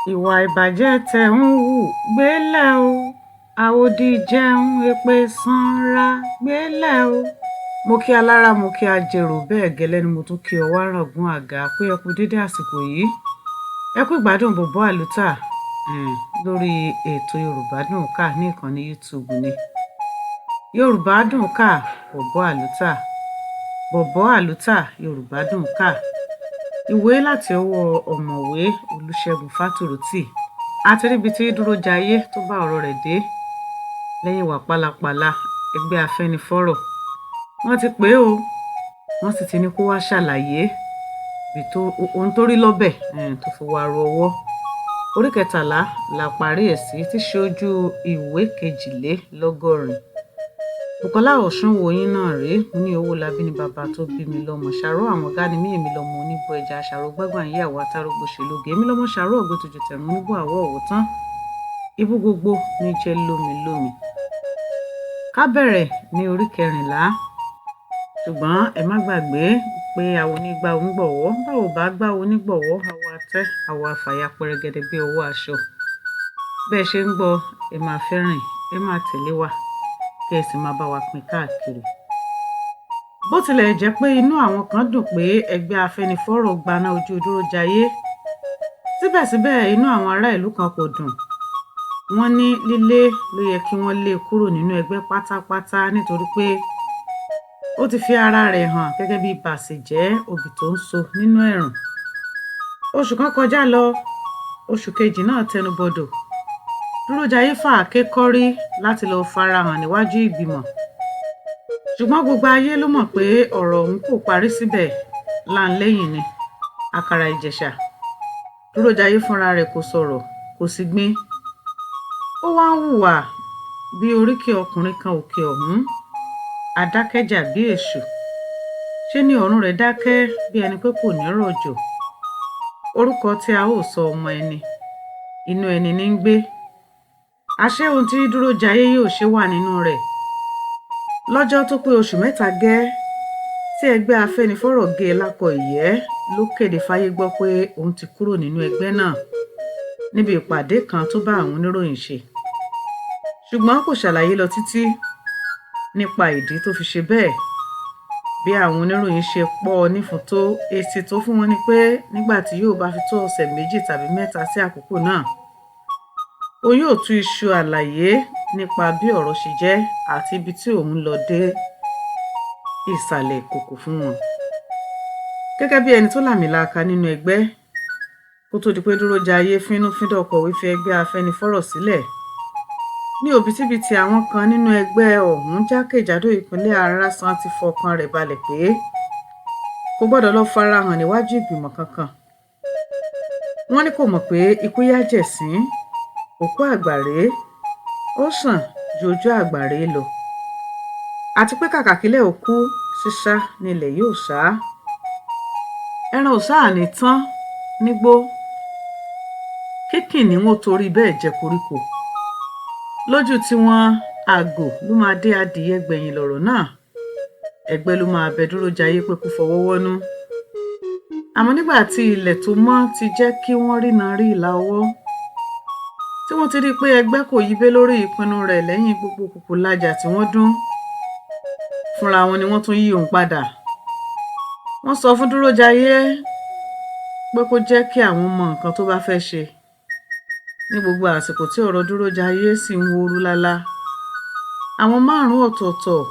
ìwà ìbàjẹ́ tẹ́ ń hù gbélẹ̀ o, àwòdì jẹun èpè sanra gbélẹ̀ o. mo kí alára mo kí ajérò bẹ́ẹ̀ gẹ́lẹ́ ni mo tún kí ọwọ́ àràngún àga pé ẹ kú dédé àsìkò yìí, ẹ kú ìgbádùn Bọ̀bọ́ Àlùtà lórí ètò Yorùbá Dùn Ká ní ìkànnì YouTube ni. Yorùbá Dùn Ká Bọ̀bọ́ Àlùtà, Bọ̀bọ́ Àlùtà Yorùbá Dùn Ká. Ìwé láti ọwọ́ ọ̀mọ̀wé Olúṣẹ́gun Fátòrótì. Àti ríbi tí Dúrójayé tó bá ọ̀rọ̀ rẹ̀ dé lẹ́yìn ìwà pálapàla ẹgbẹ́ Afẹ́nifọ́rọ̀. Wọ́n ti pè é o, wọ́n sì ti ní kó wá ṣàlàyé ibi tó ohun tó rí lọ́bẹ̀ tó fi wá ru ọwọ́. Orí 13 la parí ẹ̀ sí, tí ṣe ojú ìwé 22. Bùkọ́lá Ọ̀ṣunwòyìn náà rèé, mo ní owó labí ni bàbá tó bí mi lọ́mọ. Ṣàró àwọn ọ̀gá ni mí, èmi lọ́mọ oníbọ̀ ẹja. Ṣàró gbẹ́gbà ń yàwó atárógbó ṣèlóge. Èmi lọ́mọ ṣàró ọ̀gbẹ́tòjò tẹ̀rùn oníbọ̀ àwọ̀ ọ̀wọ̀ tán. Ibú gbogbo ní jẹ́ lómi lómi. Ká bẹ̀rẹ̀ ní orí 14. Ṣùgbọ́n ẹ má gbàgbé pé àwọn onígbà onígbọ̀wọ́, báwo bá gbà onígbọ̀wọ́, àwọ̀ atẹ́, àwọ̀ àfàyà pẹrẹgẹdẹ bí ọwọ́ aṣọ. Bẹ́ẹ̀ ṣe ń gbọ́, ẹ máa fẹ́ràn, ẹ máa tẹ̀lé wa, kí ẹ sì máa bá wa pín káàkiri. Bó tilẹ̀ jẹ́ pé inú àwọn kan dùn pé ẹgbẹ́ Afẹ́nifọ́rọ̀ gbaná ojú Dúrójayé, síbẹ̀síbẹ̀ inú àwọn ará ìlú kan kò dùn. Wọ́n ní lílé ló yẹ kí wọ́n lé kúrò nínú ẹgbẹ́ pátápátá, nítorí pé ó ti fi ara rẹ̀ hàn gẹ́gẹ́ bí bàṣẹ̀jẹ́ obì tó ń so nínú ẹ̀rùn. Oṣù kan kọjá lọ, oṣù kejì náà tẹnubodò. Dúrójayé fà áké kọ́rí láti lọ farahàn níwájú ìgbìmọ̀. Ṣùgbọ́n gbogbo ayé ló mọ̀ pé ọ̀rọ̀ ọ̀hún kò parí síbẹ̀, láńlẹ́yìn ni àkàrà ìjẹ̀ṣà. Dúrójayé fúnra rẹ̀ kò sọ̀rọ̀, kò sì gbìn. Ó wá ń hùwà bí oríkì ọkùnrin kan òkè ọ̀hún, adákẹ́jà bí èṣù. Ṣé ní ọ̀run rẹ̀ dákẹ́ bí ẹni pé kò ní rọ̀jò. Orúkọ tí a ó sọ ọmọ ẹni, inú ẹni ní ń gbé. Àṣé ohun tí Dúrójayé yóò ṣe wà nínú rẹ̀. Lọ́jọ́ tó pé oṣù 3 gẹ́ tí ẹgbẹ́ Afẹ́nifọ́rọ̀ gé e lákọ ìyẹ́, ló kéde fáyé gbọ́ pé òun ti kúrò nínú ẹgbẹ́ náà níbi ìpàdé kan tó bá àwọn oníròyìn ṣe. Ṣùgbọ́n kò ṣàlàyé lọ títí nípa ìdí tó fi ṣe bẹ́ẹ̀. Bí àwọn oníròyìn ṣe pọ̀ nífun tó, èsì tó fún wọn ni pé nígbà tí yóò bá fi tó ọ̀sẹ̀ 2 tàbí 3 sí àkókò náà, ó yóò tú iṣu àlàyé nípa bí ọ̀rọ̀ ṣe jẹ́ àti ibi tí òun lọ dé ìsàlẹ̀ ìkòkò fún wọn. Gẹ́gẹ́ bí ẹni tó làmìlaka nínú ẹgbẹ́, kó tó di pé Dúrójayé fínúfíndọ̀ kọ̀wé fi ẹgbẹ́ Afẹ́nifọ́rọ̀ sílẹ̀, ní òbítíbitì àwọn kan nínú ẹgbẹ́ ọ̀hún jákèjádò ìpínlẹ̀ Arásan ti fọkàn rẹ̀ balẹ̀ pé kò gbọ́dọ̀ lọ farahàn níwájú ìgbìmọ̀ kankan. Wọ́n ní kò mọ̀ pé ikú yájẹ̀sín, òkú àgbàré ó sàn ju ojú àgbàré lọ, àti pé kàkà kílẹ̀ òkú ṣíṣá nílẹ̀ yóò ṣá. Ẹran ò sáà ní tán nígbó, kíkìn ni wọ́n torí bẹ́ẹ̀ jẹ koríko. Lójú tiwọn, àgò ló máa dé adìyẹ gbẹ̀yìn lọ̀rọ̀ náà. Ẹgbẹ́ ló máa bẹ Dúrójayé pé kó fọwọ́ wọ́nú. Àmọ́ nígbà tí ilẹ̀ tó mọ́ ti jẹ́ kí wọ́n rína rí ìlà ọwọ́, tí wọ́n ti rí pé ẹgbẹ́ kò yíbé lórí ìpinnu rẹ̀ lẹ́yìn gbogbo kùkù lájà tí wọ́n dún, fúnra wọn ni wọ́n tún yí òun padà. Wọ́n sọ fún Dúrójayé pé kó jẹ́ kí àwọn mọ nǹkan tó bá fẹ́ ṣe. Ní gbogbo àsìkò tí ọ̀rọ̀ Dúrójayé sì ń wóoru lálá, àwọn 5 ọ̀tọ̀ọ̀tọ̀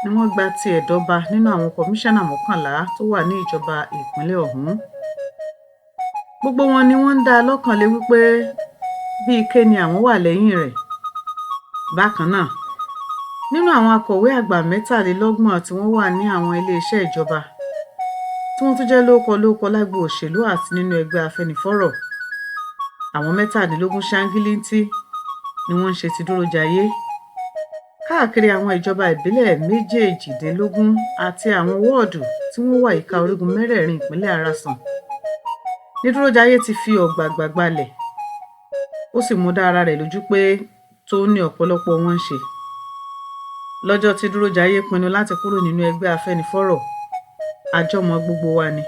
ni wọ́n gba ti ẹ̀dọ́ba nínú àwọn kọmíṣánná 11 tó wà ní ìjọba ìpínlẹ̀ ọ̀hún. Gbogbo wọn ni wọ́n ń dá lọ́kàn lé wípé bí ike ni àwọn wà lẹ́yìn rẹ̀. Bákan náà, nínú àwọn akọ̀wé àgbà 23 tí wọ́n wà ní àwọn iléeṣẹ́ ìjọba, tí wọ́n tún jẹ́ lóókọ lágbo òṣèlú àti nínú ẹgbẹ́ Afẹ́nifọ́rọ̀, àwọn 17 ṣáńgílítì ni wọ́n ń ṣe ti Dúrójayé. Káàkiri àwọn ìjọba ìbílẹ̀ 18 àti àwọn wọ́ọ̀dù tí wọ́n wà yíká orígun 4 ìpínlẹ̀ Arásan ní Dúrójayé ti fi ọ̀gbàgbà gbalẹ̀. Ó sì mú dá ara rẹ̀ lójú pé tó ní ọ̀pọ̀lọpọ̀ wọn ń ṣe. Lọ́jọ́ tí Dúrójayé pinnu láti kúrò nínú ẹgbẹ́ Afẹ́nifọ́rọ̀, àjọmọ̀ gbogbo wa ni.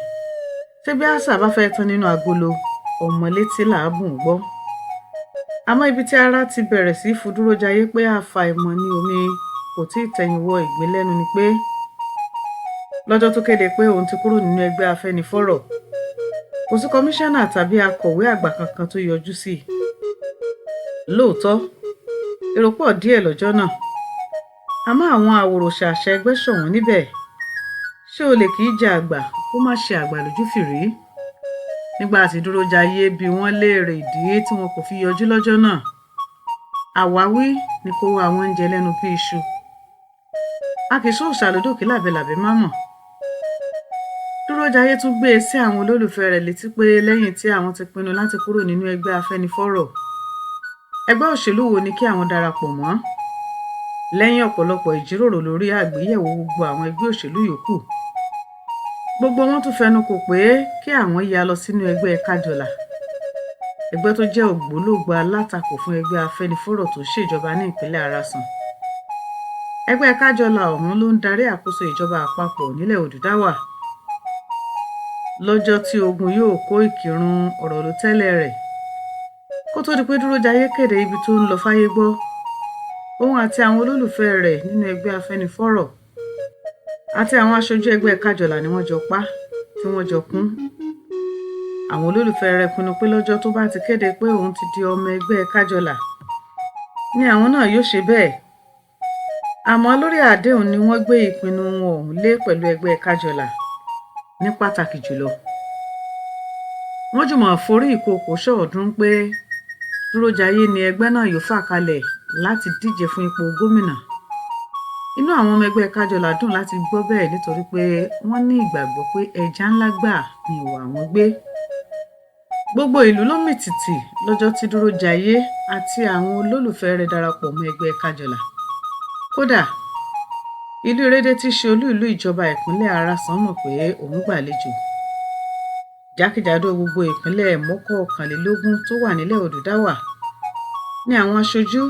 Ṣé bí àṣà bá fẹ́ tán nínú agolo, ọmọ létí làábùn gbọ́. Àmọ́ ibi tí ara ti bẹ̀rẹ̀ sí fu Dúrójayé pé àfàìmọ̀ ni omi kò tí ì tẹ̀yìn wọ ìgbín lẹ́nu ni pé lọ́jọ́ tó kéde pé òun ti kúrò nínú ẹgbẹ́ Afẹ́nifọ́rọ̀, kò sí kọmíṣánná tàbí akọ̀wé àgbà kankan tó yọjú sí i. Lóòótọ́, èrò pọ̀ díẹ̀ lọ́jọ́ náà, àmọ́ àwọn àwòrò-ṣàṣà ẹgbẹ́ ṣọ̀wọ́n níbẹ̀. Ṣé olè kì í jẹ àgbà kó má ṣe àgbà lójú fìrí? Nígbà tí Dúrójayé bi wọ́n léèrè ìdí tí wọn kò fi yọjú lọ́jọ́ náà, àwáwí ni kó wá àwọn oúnjẹ lẹ́nu bí iṣu. A kì í ṣòòṣà lódò kí làbẹ̀làbẹ̀ má mọ̀. Dúrójayé tún gbé e sí àwọn olólùfẹ́ rẹ̀ létí pé lẹ́yìn tí àwọn ti pinnu láti kúrò nínú ẹgbẹ́ Afẹ́nifọ́rọ̀, ẹgbẹ́ òṣèlú wo ni kí àwọn darapọ̀ mọ́. Lẹ́yìn ọ̀pọ̀lọpọ̀ ìjíròrò lórí àgbéyẹ̀wò gbogbo àwọn ẹgbẹ́ òṣèlú yòókù, gbogbo wọn tún fẹnu kò pé kí àwọn ya lọ sínú ẹgbẹ́ Kájọlà, ẹgbẹ́ tó jẹ́ ògbólógbòó alátakò fún ẹgbẹ́ Afẹ́nifọ́rọ̀ tó ṣèjọba ní ìpínlẹ̀ Arasan. Ẹgbẹ́ Kájọlà ọ̀hún ló ń darí àkóso ìjọba àpapọ̀ nílẹ̀ Odùdáwà. Lọ́jọ́ tí ogun yóò kó ìkìrun ọ̀rọ̀ ló tẹ́lẹ̀ rẹ̀, kó tó di pé Dúrójayé kéde ibi tó ń lọ fáyé gbọ́, òun àti àwọn olólùfẹ́ rẹ̀ nínú ẹgbẹ́ Afẹ́nifọ́rọ̀ àti àwọn aṣojú ẹgbẹ́ Kájọlà ni wọ́n jọ pa tí wọ́n jọ kún. Àwọn olólùfẹ́ rẹ̀ pinnu pé lọ́jọ́ tó bá ti kéde pé òun ti di ọmọ ẹgbẹ́ Kájọlà ni àwọn náà yóò ṣe bẹ́ẹ̀. Àmọ́ lórí àdéhùn ni wọ́n gbé ìpinnu wọn ọ̀hún lé pẹ̀lú ẹgbẹ́ Kájọlà. Ní pàtàkì jùlọ, wọ́n jùmọ̀ forí ìkòkò ṣọ̀ọ́dún pé Dúrójayé ni ẹgbẹ́ náà yóò fà kalẹ̀ láti díje fún ipò gómìnà. Inú àwọn ọmọ ẹgbẹ́ Kájọlà dùn láti gbọ́ bẹ́ẹ̀ nítorí pé wọ́n ní ìgbàgbọ́ pé ẹja ńlá gbà ni ìwà àwọn gbé. Gbogbo ìlú ló mì tìtì lọ́jọ́ tí Dúrójayé àti àwọn olólùfẹ́ rẹ̀ darapọ̀ mọ́ ẹgbẹ́ Kájọlà. Kódà, ìlú Ìrédé tí ṣe olú ìlú ìjọba ìpínlẹ̀ Arasan mọ̀ pé òun gbàlejò. Jákèjádò gbogbo ìpínlẹ̀ mọ́kọ̀ọ̀kànlélógún tó wà nílẹ̀ Odùdáwà ni àwọn aṣojú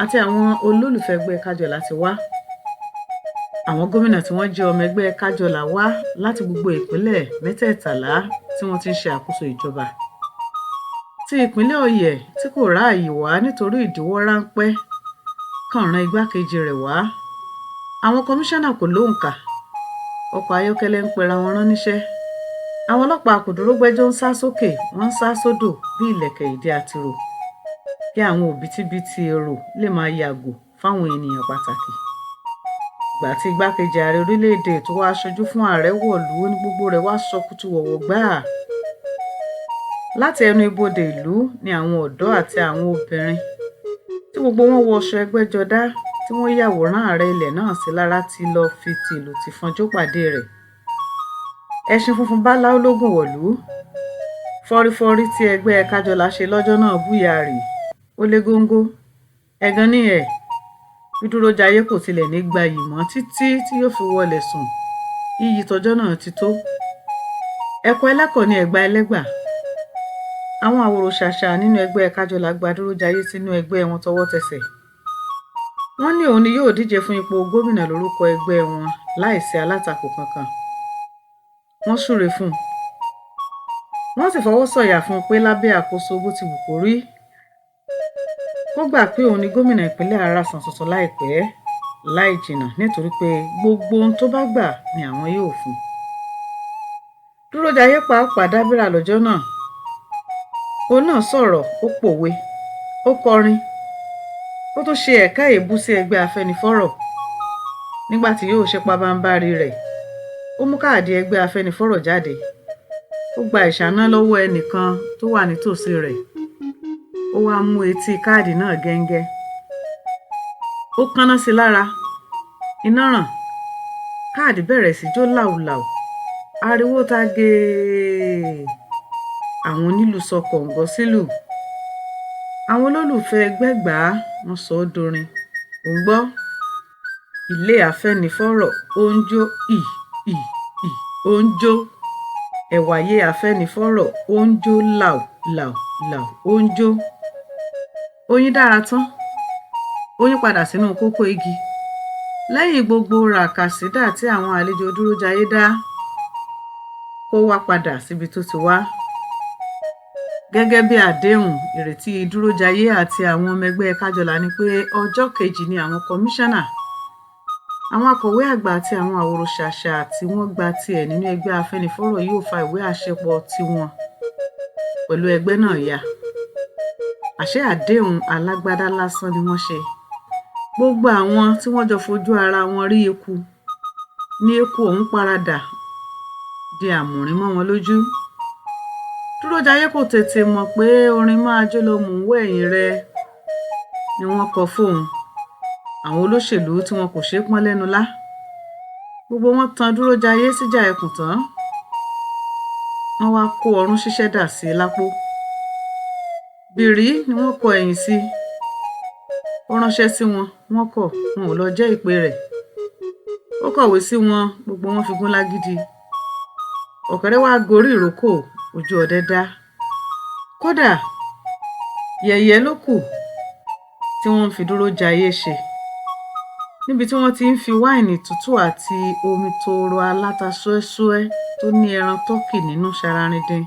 àti àwọn olólùfẹ́ ẹgbẹ́ Kájọlà ti wá. Àwọn gómìnà tí wọ́n jẹ́ ọmọ ẹgbẹ́ Kájọlà wá láti gbogbo ìpínlẹ̀ mẹ́tẹ̀ẹ̀tàlá tí wọ́n ti ń ṣe àkóso ìjọba. Ti ìpínlẹ̀ Ọ̀yẹ́ tí kò ráàyè wá nítorí ìdíwọ́ ráńpẹ́ kàn rán igbákejì rẹ̀ wá. Àwọn kọmíṣánná kò lóǹkà, ọkọ̀ ayọ́kẹ́lẹ́ ń pera wọn rán níṣẹ́. Àwọn ọlọ́pàá kò dúró gbẹ́jọ́ ń sá sókè, wọ́n ń sá sódò bí ìlẹ̀kẹ̀ ìdí àtirò, kí àwọn òbítíbitì èrò lè máa yàgò fáwọn ènìyàn pàtàkì. Ìgbà tí igbákejì ààrẹ orílẹ̀-èdè tó wá aṣojú fún ààrẹ wọ̀lú ní gbogbo rẹ̀ wá sọ kútú wọ̀wọ̀ gbáà. Láti ẹnu ibodè ìlú ni àwọn ọ̀dọ́ àti àwọn obìnrin tí gbogbo wọn wọ aṣọ ẹgbẹ́jọdá tí wọ́n yàwòrán ààrẹ ilẹ̀ náà sí lára ti lọ fi tìlù tìfọ́njó pàdé rẹ̀. Ẹṣin funfun báláú lógùn wọ̀lú. Fọ́rífọ́rí tí ẹgbẹ́ Kájọlà ṣe lọ́jọ́ náà búyàrí. Ó lé góńgó. Ẹ̀gàn ní ẹ̀. Bí Dúrójayé kò tilẹ̀ ní gbayì mọ́ títí tí yóò fi wọlé sùn. Iyì tọjọ́ náà ti tó. Ẹ̀kọ́ ẹlẹ́kọ̀ọ́ ni ẹ̀gbá ẹlẹ́gbà. Àwọn àwòrò-ṣàṣà nínú ẹgbẹ́ Kájọlà gba Dúrójayé sínú ẹgbẹ́ wọn tọwọ́ tẹsẹ̀. Wọ́n ní òun ni yóò díje fún ipò gómìnà lórúkọ ẹgbẹ́ wọn láìsí alátakò kankan. Wọ́n súre fún un. Wọ́n sì fọwọ́ sọ̀yà fún un pé lábẹ́ àkóso bó ti wù kó rí, kó gbà pé òun ni gómìnà ìpínlẹ̀ Arasan tuntun láìpẹ́ láì jìnnà nítorí pé gbogbo ohun tó bá gbà ni àwọn yóò fún un. Dúrójayé pàápàá dábìrà lọ́jọ́ náà. Òun náà sọ̀rọ̀, ó pòwe, ó kọrin, ó tún ṣe ẹ̀ka èébú sí ẹgbẹ́ Afẹ́nifọ́rọ̀. Nígbà tí yóò ṣe pabambarì rẹ̀, ó mú káàdì ẹgbẹ́ Afẹ́nifọ́rọ̀ jáde. Ó gba ìṣáná lọ́wọ́ ẹnìkan tó wà nítòsí rẹ̀. Ó wá mú etí káàdì náà gẹ́ngẹ́. Ó kánná sí lára. Iná ràn. Káàdì bẹ̀rẹ̀ sí jó làùlàù. Ariwo ta gèè. Àwọn onílù sọ kọ̀ǹgọ́ sílù. Àwọn olólùfẹ́ ẹgbẹ́ gbà á, wọ́n sọ ọ́ dorin. Ò ń gbọ́? Ilé Afẹ́nifọ́rọ̀ ó ń jó ó ń jó. Ẹ̀wàyé Afẹ́nifọ́rọ̀ ó ń jó làù làù làù ó ń jó. Oyin dára tán. Oyin padà sínú kókó igi. Lẹ́yìn gbogbo ràkàsídà tí àwọn àlejò Dúrójayé dá, kó wá padà síbi tó ti wá. Gẹ́gẹ́ bí àdéhùn, ìrètí Dúrójayé àti àwọn ọmọ ẹgbẹ́ Kájọlà ni pé ọjọ́ kejì ni àwọn kọmíṣánná, àwọn akọ̀wé àgbà àti àwọn àwòrò-ṣàṣà tí wọ́n gba tiẹ̀ nínú ẹgbẹ́ Afẹ́nifọ́rọ̀ yóò fa ìwé àṣepọ̀ tiwọn pẹ̀lú ẹgbẹ́ náà ya. Àṣé àdéhùn alágbádá lásán ni wọ́n ṣe. Gbogbo àwọn tí wọ́n jọ fojú ara wọn rí eku ní eku ọ̀hún paradà di àmùrín mọ́ wọn lójú. Dúrójayé kò tètè mọ̀ pé orin máa jó lọ mò ń wẹ̀ ẹ̀yìn rẹ ni wọ́n kọ fóun. Àwọn olóṣèlú tí wọn kò ṣe é pọ́n lẹ́nu lá. Gbogbo wọn tan Dúrójayé síjà ẹkùn tán. Wọ́n wá kó ọrún ṣíṣẹ́ dà sí i lápò. Bìrí ni wọ́n kọ ẹ̀yìn sí i. Ó ránṣẹ́ sí wọn, wọ́n kọ̀, wọn ò lọ jẹ́ ìpè rẹ̀. Ó kọ̀wé sí wọn, gbogbo wọn fi gún lágídí. Ọ̀kẹ́rẹ́ wá gorí ìrókò, ojú ọdẹ dá. Kódà yẹ̀yẹ́ ló kù tí wọ́n ń fi Dúrójayé ṣe. Níbi tí wọ́n ti ń fi wáìnì tútù àti omi tóóró aláta ṣúẹ́ṣúẹ́ tó ní ẹran tọ́kì nínú ṣararindin.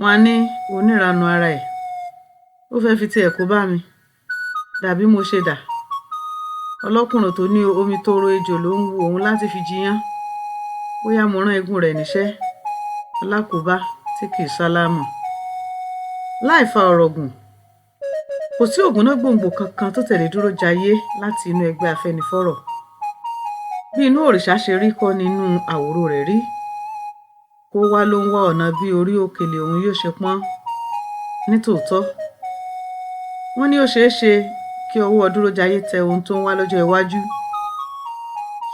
Wọ́n á ní oníranu ara ẹ̀. Ó fẹ́ fi tiẹ̀ kó bá mi. Dàbí mo ṣe dà. Ọlọ́kùnrin tó ní omi tóóró ejò ló ń wu òun láti fi jiyán. Bóyá mo rán eégún rẹ̀ níṣẹ́. Alákòóbá tí kì í sálámọ̀. Láì fa ọ̀rọ̀ gùn, kò sí ògúnnágbòǹgbò kankan tó tẹ̀lé Dúrójayé láti inú ẹgbẹ́ Afẹ́nifọ́rọ̀. Bí inú òrìṣà ṣe rí kọ́ nínú àwòrò rẹ̀ rí. Kó wá ló ń wá ọ̀nà bí orí òkèlè òun yóò ṣe pọ́n. Nítòótọ́, wọ́n ní ó ṣeé ṣe kí ọwọ́ Dúrójayé tẹ ohun tó ń wá lọ́jọ́ iwájú.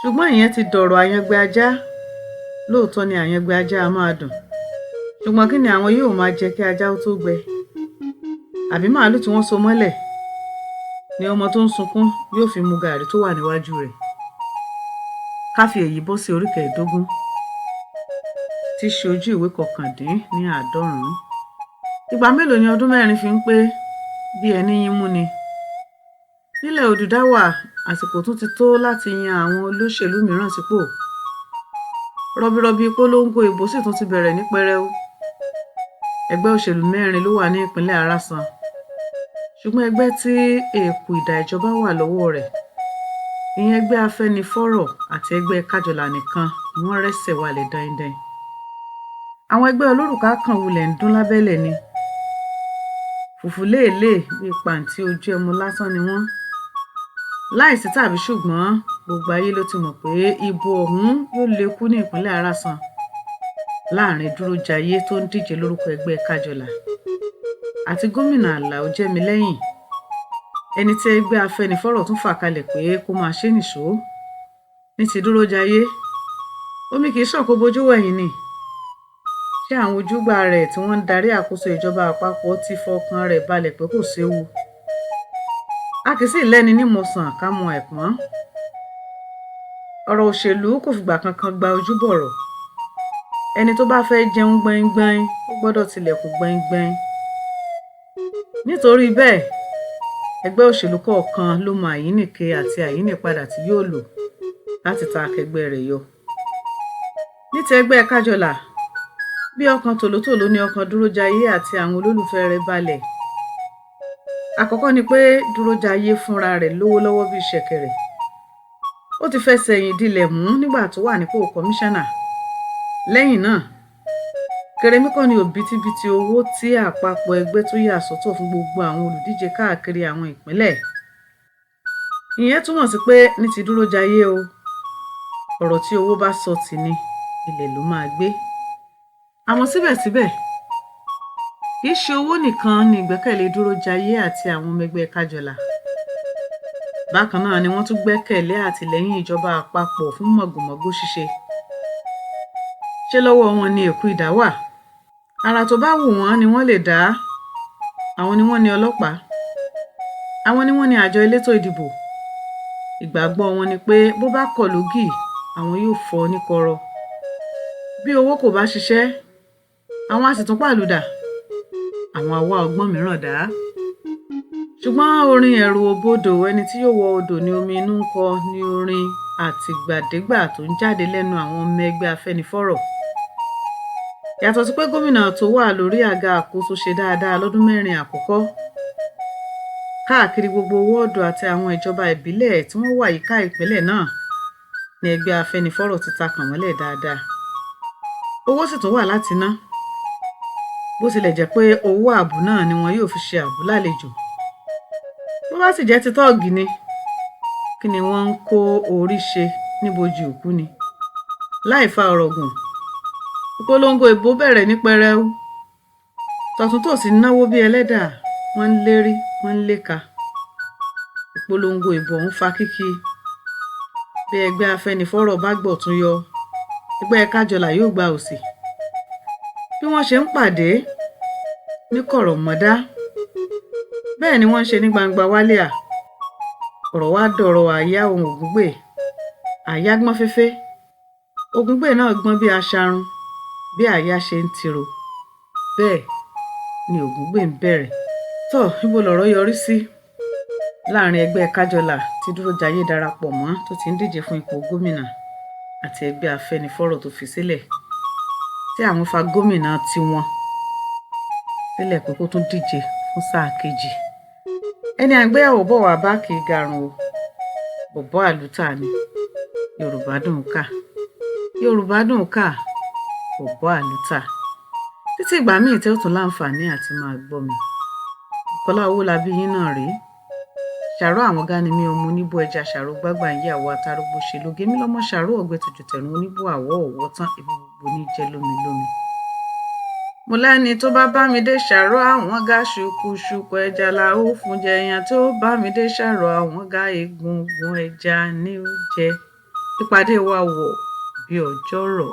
Ṣùgbọ́n ìyẹn ti dọ̀rọ̀ àyàngbẹ ajá. Lóòótọ́ ni àyàngbẹ ajá a máa dùn. Ṣùgbọ́n kí ni àwọn yóò máa jẹ kí ajá ó tó gbẹ? Àbí màálù tí wọ́n so mọ́lẹ̀ ni ọmọ tó ń sunkún yóò fi mu gààrí tó wà níwájú rẹ̀. Ká fi èyí bọ́ sí orí 15 tí ṣe ojú ìwé 99. Ìgbà mélòó ni ọdún 4 fi ń pé bí ẹni yín mú ni? Nílẹ̀ Odùdáwà, àsìkò tún ti tó láti yan àwọn olóṣèlú mìíràn sípò. Rọbirọbi ìpolongo ìbò sì tún ti bẹ̀rẹ̀ ní pẹrẹu. Ẹgbẹ́ òṣèlú 4 ló wà ní ìpínlẹ̀ Arásan. Ṣùgbọ́n ẹgbẹ́ tí èèkù ìdá ìjọba wà lọ́wọ́ rẹ̀, ìyẹn ẹgbẹ́ Afẹ́nifọ́rọ̀ àti ẹgbẹ́ Kájọlà nìkan ni wọ́n rẹ́sẹ̀ walẹ̀ daindain. Àwọn ẹgbẹ́ olórùka kan wulẹ̀ ń dún lábẹ́lẹ̀ ni. Fùfú léèlé bíi pàǹtí ojú ẹmu lásán ni wọ́n. Láìsí tàbí ṣùgbọ́n, gbogbo ayé ló ti mọ̀ pé ìbò ọ̀hún yóò lékú ní ìpínlẹ̀ Arásan láàrin Dúrójayé tó ń díje lórúkọ ẹgbẹ́ Kájọlà àti gómìnà Àlàó Jẹ́milẹ́yìn, ẹni tí ẹgbẹ́ Afẹ́nifọ́rọ̀ tún fà kalẹ̀ pé kó máa ṣe nìṣó. Ní ti Dúrójayé, omi kì í ṣàn kó bojú wẹ̀yìn ni. Ṣé àwọn ojúgbà rẹ̀ tí wọ́n ń darí àkóso ìjọba àpapọ̀ ti fọkàn rẹ̀ balẹ̀ pé kò séwu? A kì í sì lẹ́ni nímọ̀sán ká mọ ẹ̀pọ́n. Ọ̀rọ̀ òṣèlú kò fìgbà kankan gba ojúbọ̀rọ̀. Ẹni tó bá fẹ́ jẹun gbẹ́ngbẹ́ng ó gbọ́dọ̀ tilẹ̀kùn gbẹ́ngbẹ́ng. Nítorí bẹ́ẹ̀, ẹgbẹ́ òṣèlú kọ̀ọ̀kan ló mọ àyíníke àti àyínípadà tí yóò lò láti ta akẹgbẹ́ rẹ̀ yọ. Ní ti ẹgbẹ́ Kájọlà, bí ọkàn tòlótòló ni ọkàn Dúrójayé àti àwọn olólùfẹ́ rẹ̀ balẹ̀. Àkọ́kọ́ ni pé Dúrójayé fúnra rẹ̀ lówó lọ́wọ́ bíi ṣẹ̀kẹ̀rẹ̀. Ó ti fẹsẹ̀ ẹ̀yìn dilẹ̀ mú nígbà tó wà nípò kọmíṣánná. Lẹ́yìn náà, kèrèmí kọ́ ni òbítíbitì owó tí àpapọ̀ ẹgbẹ́ tó yà sọ́tọ̀ fún gbogbo àwọn olùdíje káàkiri àwọn ìpínlẹ̀. Ìyẹn túmọ̀ sí pé ní ti Dúrójayé o, ọ̀rọ̀ tí owó bá sọ tì ní ilẹ̀ ló máa gbé. Àmọ́ síbẹ̀síbẹ̀, kì í ṣe owó nìkan ni ìgbẹ́kẹ̀lé Dúrójayé àti àwọn ọmọ ẹgbẹ́ Kájọlà. Bákan náà ni wọ́n tún gbẹ́kẹ̀lé àtìlẹ́yìn ìjọba àpapọ̀ fún mọ̀gòmọ́gó ṣíṣe. Ṣé lọ́wọ́ wọn ni èkú idà wà? Àrà tó bá wù wọ́n ni wọ́n lè dá. Àwọn ni wọ́n ní ọlọ́pàá. Àwọn ni wọ́n ní àjọ elétò ìdìbò. Ìgbàgbọ́ wọn ni pé bó bá kọ̀ lógì, àwọn yóò fọ́ ní kọ̀rọ̀. Bí owó kò bá ṣiṣẹ́, àwọn á sì tún pàlùdà. Àwọn á wá ọgbọ́n mìíràn dá. Ṣùgbọ́n orin ẹ̀rù òbodò ẹni tí yóò wọ odò ní omi inú ń kọ ní orin àtìgbàdégbà tó ń jáde lẹ́nu àwọn ọmọ ẹgbẹ́ Afẹ́nifọ́rọ̀. Yàtọ̀ sí pé gómìnà tó wà lórí àga àkóso ṣe dáadáa lọ́dún 4 àkọ́kọ́ káàkiri gbogbo wọ́ọ̀dù àti àwọn ìjọba ìbílẹ̀ tí wọ́n wà yíká ìpínlẹ̀ náà ní ẹgbẹ́ Afẹ́nifọ́rò ti ta kàn mọ́lẹ̀ dáadáa. Owó sì tún wà láti ná, bó tilẹ̀ jẹ́ pé owó ààbò náà ni wọn yóò fi ṣe ààbò lálejò. Bó bá sì jẹ́ ti tọ́ọ̀gì ni, kí ni wọ́n ń kó orí ṣe níbojì òkú ni. Láì fa ọ̀rọ̀ gùn, ìpolongo ìbò bẹ̀rẹ̀ ní pẹrẹu. Tọ̀tún-tòsì náwó bí ẹlẹ́dà, wọ́n ń lérí, wọ́n ń léka. Ìpolongo ìbò ń fa kíkì. Bí ẹgbẹ́ Afẹ́nifọ́rò bá gbọ̀tún yọ, ẹgbẹ́ Kájọlà yóò gba òsì. Bí wọ́n ṣe ń pàdé ní kọ̀rọ̀mọ́dá, bẹ́ẹ̀ ni wọ́n ń ṣe ní gbangba wálíà. Ọ̀rọ̀ wá dọ̀rọ̀ àyà ohun Ògúngbè. Àyà gbọ́n féfé. Ògúngbè náà gbọ́n bí aṣarun. Bí àyà ṣe ń tiro, bẹ́ẹ̀ ni Ògúngbè ń bẹ̀rẹ̀. Tọ́, níbo lọ̀rọ̀ yọrí sí láàrin ẹgbẹ́ Kájọlà tí Dúrójayé darapọ̀ mọ́ tó ti ń díje fún ipò gómìnà àti ẹgbẹ́ Afẹ́nifọ́rò tó fi sílẹ̀, tí àwọn fa gómìnà tiwọn sílẹ̀ pé kó tún díje fún sáà kejì. Ẹni àgbéyàwó bọ̀ wá bá kì í garùn o. Bọ̀bọ́ àlùtà ni. Yorùbá dùn ká. Yorùbá dùn ká. Bọ̀bọ́ àlùtà. Títí ìgbà míì tẹ́ ó tún láǹfààní àti máa gbọ́ mi. Bùkọ́lá Owólabí yín náà rèé. Ṣàró àwọn gani mi ọmọ oníbó ẹja ṣàró gbágbà ìyàwó atarógbó ṣe lóge mi lọ́mọ ṣàró ọ̀gbẹ́ tuntun tẹ̀rùn oníbó àwọ̀ ọ̀wọ́ tán ibi gbogbo ní jẹ́ lómi lómi. Mo lẹ́ni tó bá bá mi dé ṣàró àwọn gá ṣùkúṣùkú ẹja la ó fún jẹ, èèyàn tó bá mi dé ṣàró àwọn gá egungun ẹja ní ó jẹ. Ìpàdé wa wọ̀ bí ọjọ́ rọ̀.